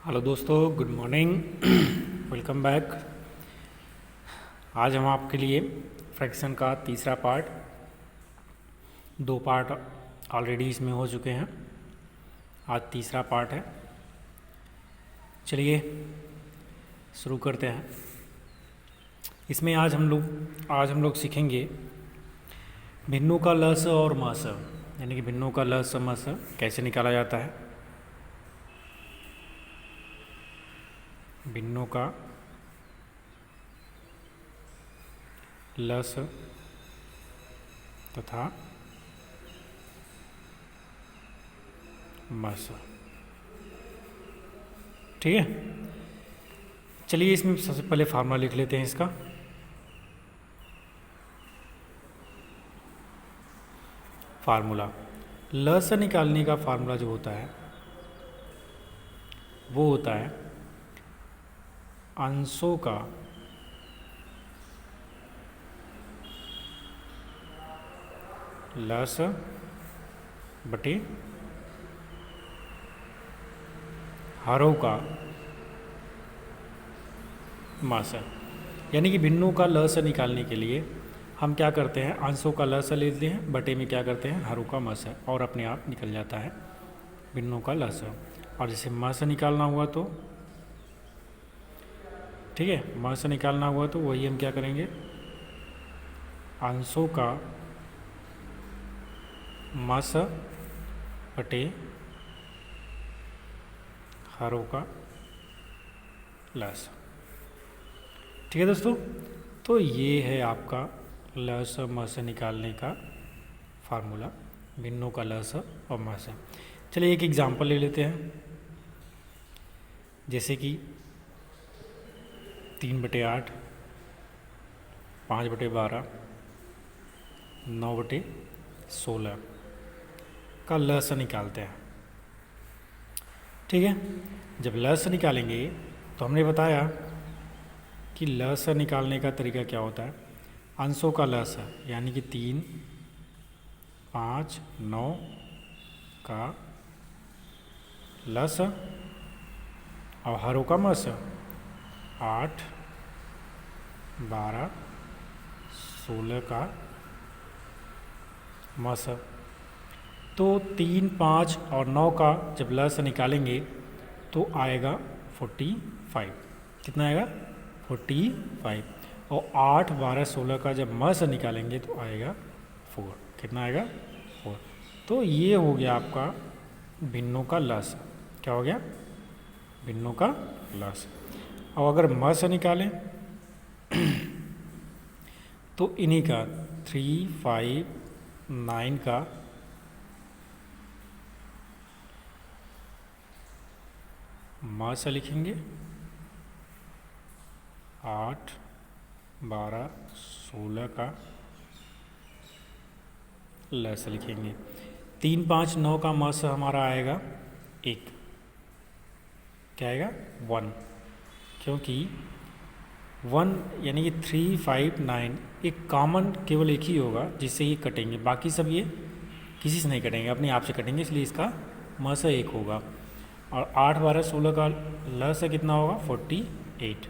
Hello दोस्तों, good morning. Welcome back. आज हम आपके लिए फ्रैक्शन का तीसरा पार्ट, दो पार्ट ऑलरेडी इसमें हो चुके हैं, आज तीसरा पार्ट है। चलिए शुरू करते हैं। इसमें आज हम लोग सीखेंगे भिन्नों का लस और मस, यानी कि भिन्नों का लस मस कैसे निकाला जाता है। भिन्नों का लस तथा मस। ठीक है, चलिए इसमें सबसे पहले फार्मूला लिख लेते हैं इसका। फार्मूला लस निकालने का फार्मूला जो होता है वो होता है अंशों का लस बटे हरों का मस। यानी कि भिन्नों का लस निकालने के लिए हम क्या करते हैं, अंशों का लस लेते हैं, बटे में क्या करते हैं, हरों का मस, और अपने आप निकल जाता है भिन्नों का लस। और जैसे मस निकालना हुआ तो ठीक है, मस निकालना हुआ तो वही हम क्या करेंगे, अंशों का मस बटे हरों का लस। ठीक है दोस्तों, तो ये है आपका लस मस निकालने का फार्मूला, भिन्नों का लस और मस। चलिए एक एग्जांपल ले लेते हैं, जैसे कि 3/8, 5/12, 9/16 का लस निकालते हैं। ठीक है, जब लस निकालेंगे तो हमने बताया कि लस निकालने का तरीका क्या होता है, अंशों का लस यानी कि 3, 5, 9 का लस और हरों का मस 8, 12, 16 का मस। तो 3, 5 और 9 का जब लस निकालेंगे तो आएगा 45। कितना आएगा, 45। और 8, 12, 16 का जब मस निकालेंगे तो आएगा 4। कितना आएगा, 4। तो ये हो गया आपका भिन्नों का लस। क्या हो गया, भिन्नों का लस। और अगर मस निकालें तो इन्हीं का 3, 5, 9 का मस लिखेंगे, 8, 12, 16 का लस लिखेंगे। 3, 5, 9 का मस हमारा आएगा 1। क्या आएगा, 1, क्योंकि 1 यानी कि 3, 5, 9 एक कॉमन केवल एक ही होगा जिससे ये कटेंगे, बाकी सब ये किसी से नहीं कटेंगे, अपने आप से कटेंगे, इसलिए इसका मस 1 होगा। और 8, 12, 16 का लस कितना होगा, 48।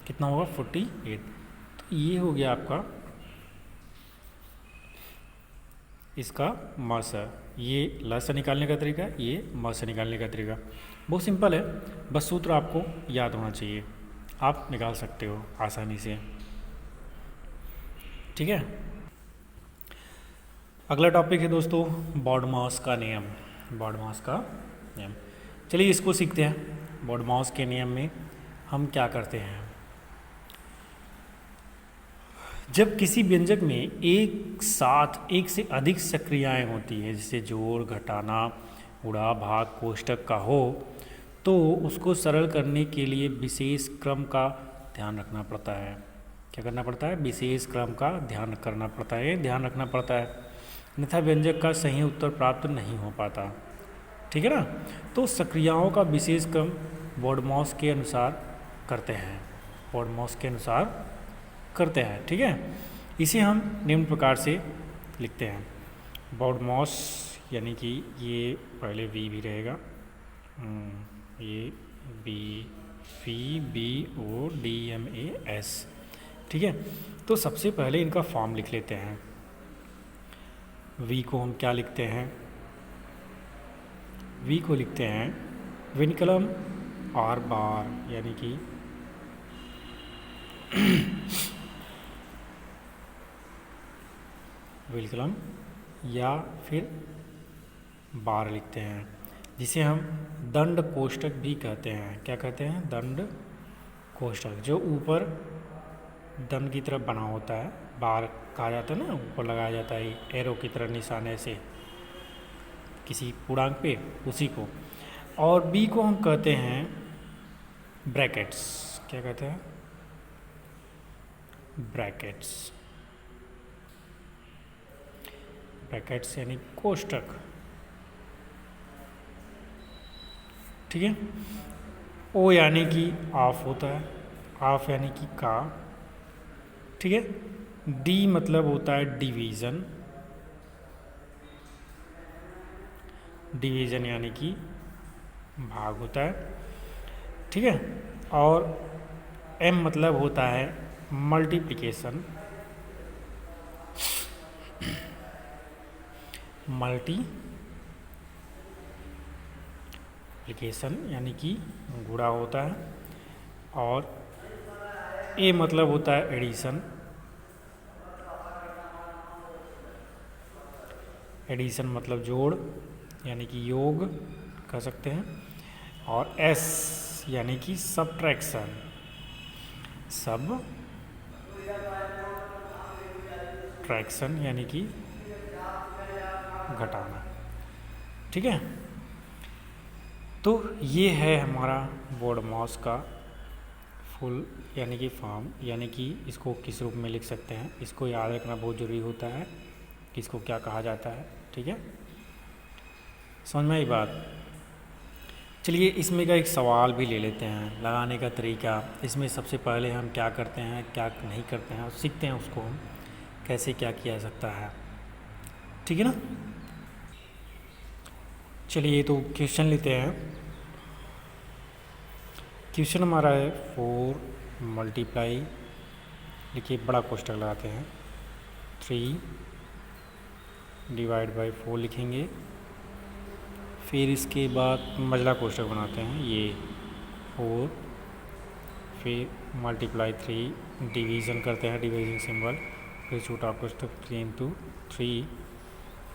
कितना होगा, 48। तो ये हो गया आपका इसका मस। ये लस निकालने का तरीका, ये मस निकालने का तरीका। बहुत सिंपल है, बस सूत्र आपको याद होना चाहिए, आप निकाल सकते हो आसानी से। ठीक है, अगला टॉपिक है दोस्तों बॉडमास का नियम। बॉडमास का नियम, चलिए इसको सीखते हैं। बॉडमास के नियम में हम क्या करते हैं, जब किसी व्यंजक में एक साथ एक से अधिक सक्रियाएं होती हैं, जैसे जोड़, घटाना, गुणा, भाग, कोष्टक का हो, तो उसको सरल करने के लिए विशेष क्रम का ध्यान रखना पड़ता है। क्या करना पड़ता है, विशेष क्रम का ध्यान करना पड़ता है, ध्यान रखना पड़ता है, अन्यथा व्यंजक का सही उत्तर प्राप्त नहीं हो पाता। ठीक है ना, तो सक्रियाओं का विशेष क्रम बॉडमास के अनुसार करते हैं, बॉडमास के अनुसार करते हैं। ठीक है, इसे हम निम्न प्रकार से लिखते हैं, बॉडमास यानी कि ये पहले वी भी रहेगा, ये B V B O D M A S. ठीक है, तो सबसे पहले इनका फॉर्म लिख लेते हैं। वी को हम क्या लिखते हैं? वी को लिखते हैं विनकलम आर बार, यानी कि विनकलम या फिर बार लिखते हैं, जिसे हम दंड कोष्ठक भी कहते हैं। क्या कहते हैं? दंड कोष्ठक, जो ऊपर दंड की तरफ बना होता है, बार कहा जाता है ना, ऊपर लगाया जाता है एरो की तरह निशान ऐसे किसी पूर्णांक पे, उसी को। और बी को हम कहते हैं ब्रैकेट्स। क्या कहते हैं? ब्रैकेट्स। ब्रैकेट्स यानी कोष्ठक। ठीक है, ओ यानी कि ऑफ होता है, ऑफ यानी कि का। ठीक है, डी मतलब होता है डिवीज़न, डिवीज़न यानी कि भाग होता है। ठीक है, और एम मतलब होता है मल्टीप्लिकेशन, मल्टीप्लिकेशन यानी कि गुणा होता है। और ए मतलब होता है एडिशन, एडिशन मतलब जोड़ यानी कि योग कह सकते हैं। और एस यानी कि सबट्रैक्शन, सब ट्रैक्शन यानी कि घटाना। ठीक है, तो ये है हमारा बोर्डमॉस का फुल यानी कि फॉर्म, यानी कि इसको किस रूप में लिख सकते हैं, इसको याद रखना बहुत ज़रूरी होता है कि इसको क्या कहा जाता है। ठीक है, समझ में आई बात? चलिए इसमें का एक सवाल भी ले लेते हैं, लगाने का तरीका। इसमें सबसे पहले हम क्या करते हैं, क्या नहीं करते हैं, और सीखते हैं उसको हम कैसे क्या किया जा सकता है। ठीक है ना? चलिए तो क्वेश्चन लेते हैं। क्वेश्चन हमारा है 4 मल्टीप्लाई, देखिए बड़ा कोष्ठक लगाते हैं, 3 डिवाइड बाई 4 लिखेंगे। फिर इसके बाद मझला कोष्ठक बनाते हैं, ये 4, फिर मल्टीप्लाई 3, डिवीज़न करते हैं, डिवीजन सिंबल, फिर छोटा कोष्ठक 3 इंटू 3,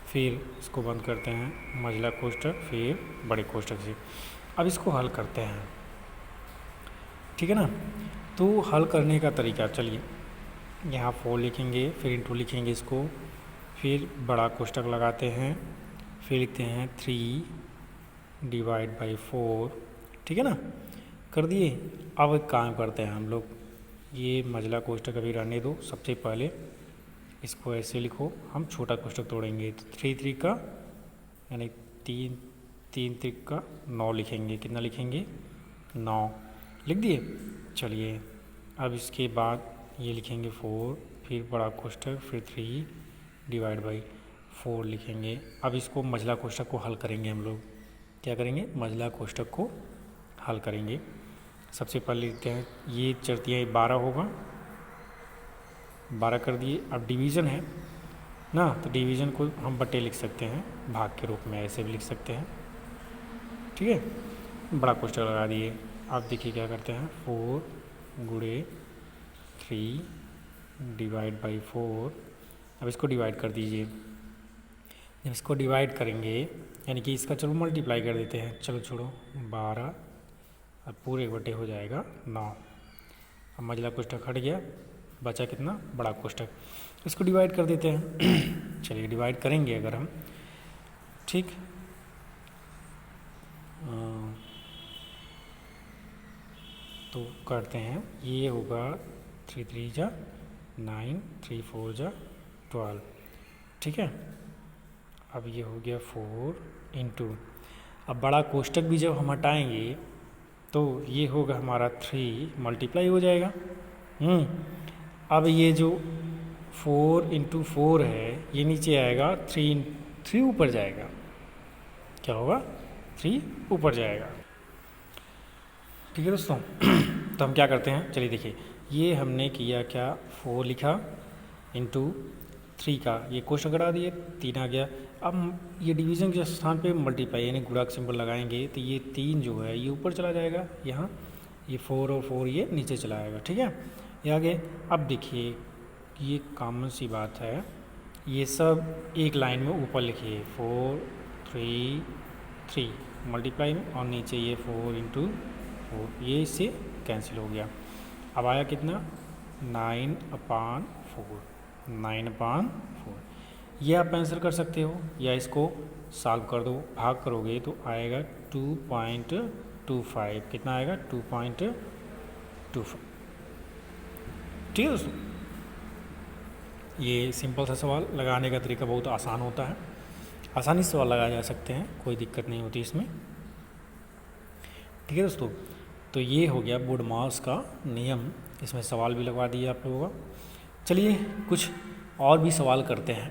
फिर इसको बंद करते हैं मझला कोष्ठक, फिर बड़े कोष्ठक से। अब इसको हल करते हैं। ठीक है ना? तो हल करने का तरीका, चलिए यहाँ 4 लिखेंगे, फिर इंटू लिखेंगे इसको, फिर बड़ा कोष्ठक लगाते हैं, फिर लिखते हैं 3 डिवाइड बाई 4। ठीक है ना? कर दिए। अब एक काम करते हैं हम लोग, ये मझला कोष्ठक अभी रहने दो, सबसे पहले इसको ऐसे लिखो, हम छोटा कोष्ठक तोड़ेंगे। तो 3 3 का यानी 3 3 3 का 9 लिखेंगे। कितना लिखेंगे? 9 लिख दिए। चलिए अब इसके बाद ये लिखेंगे 4, फिर बड़ा कोष्ठक, फिर 3 डिवाइड बाई 4 लिखेंगे। अब इसको मझला कोष्ठक को हल करेंगे हम लोग। क्या करेंगे? मझला कोष्ठक को हल करेंगे। सबसे पहले लिखते हैं, ये चरतियाँ 12 होगा, 12 कर दिए। अब डिवीज़न है ना, तो डिवीज़न को हम बटे लिख सकते हैं, भाग के रूप में ऐसे भी लिख सकते हैं। ठीक है, बड़ा कोष्ठक लगा दिए। अब देखिए क्या करते हैं, 4 गुणे 3 डिवाइड बाई 4। अब इसको डिवाइड कर दीजिए। जब इसको डिवाइड करेंगे यानी कि इसका चलो मल्टीप्लाई कर देते हैं, चलो छोड़ो 12, अब पूरे बटे हो जाएगा 9। अब मझला कोष्ठक हट गया, बचा कितना? बड़ा कोष्ठक। इसको डिवाइड कर देते हैं। चलिए डिवाइड करेंगे अगर हम, ठीक, तो करते हैं, ये होगा 3 3 जा 9, 3 4 जा 12। ठीक है, अब ये हो गया 4 इंटू, अब बड़ा कोष्ठक भी जब हम हटाएंगे तो ये होगा हमारा 3 मल्टीप्लाई हो जाएगा। अब ये जो 4 इंटू 4 है ये नीचे आएगा, 3 ऊपर जाएगा। क्या होगा? 3 ऊपर जाएगा। ठीक है दोस्तों। तो हम क्या करते हैं, चलिए देखिए, ये हमने किया क्या, 4 लिखा इंटू 3 का ये कोष्टक घटा दिए, 3 आ गया। अब ये डिवीज़न के स्थान पे मल्टीप्लाई यानी गुणा का सिंबल लगाएंगे तो ये 3 जो है ये ऊपर चला जाएगा यहाँ, ये 4 और 4 ये नीचे चला आएगा। ठीक है, ये आगे। अब देखिए ये कॉमन सी बात है, ये सब एक लाइन में ऊपर लिखिए 4 3 3 मल्टीप्लाई में, और नीचे ये 4 इंटू 4, ये इससे कैंसिल हो गया। अब आया कितना, 9/4, 9/4। ये आप आंसर कर सकते हो या इसको सॉल्व कर दो, भाग करोगे तो आएगा 2.25। कितना आएगा, 2.25। ठीक है दोस्तों, ये सिंपल सा सवाल लगाने का तरीका बहुत आसान होता है, आसानी से सवाल लगाए जा सकते हैं, कोई दिक्कत नहीं होती इसमें। ठीक है दोस्तों, तो ये हो गया बुडमास का नियम, इसमें सवाल भी लगवा दिए आप लोगों का। चलिए कुछ और भी सवाल करते हैं।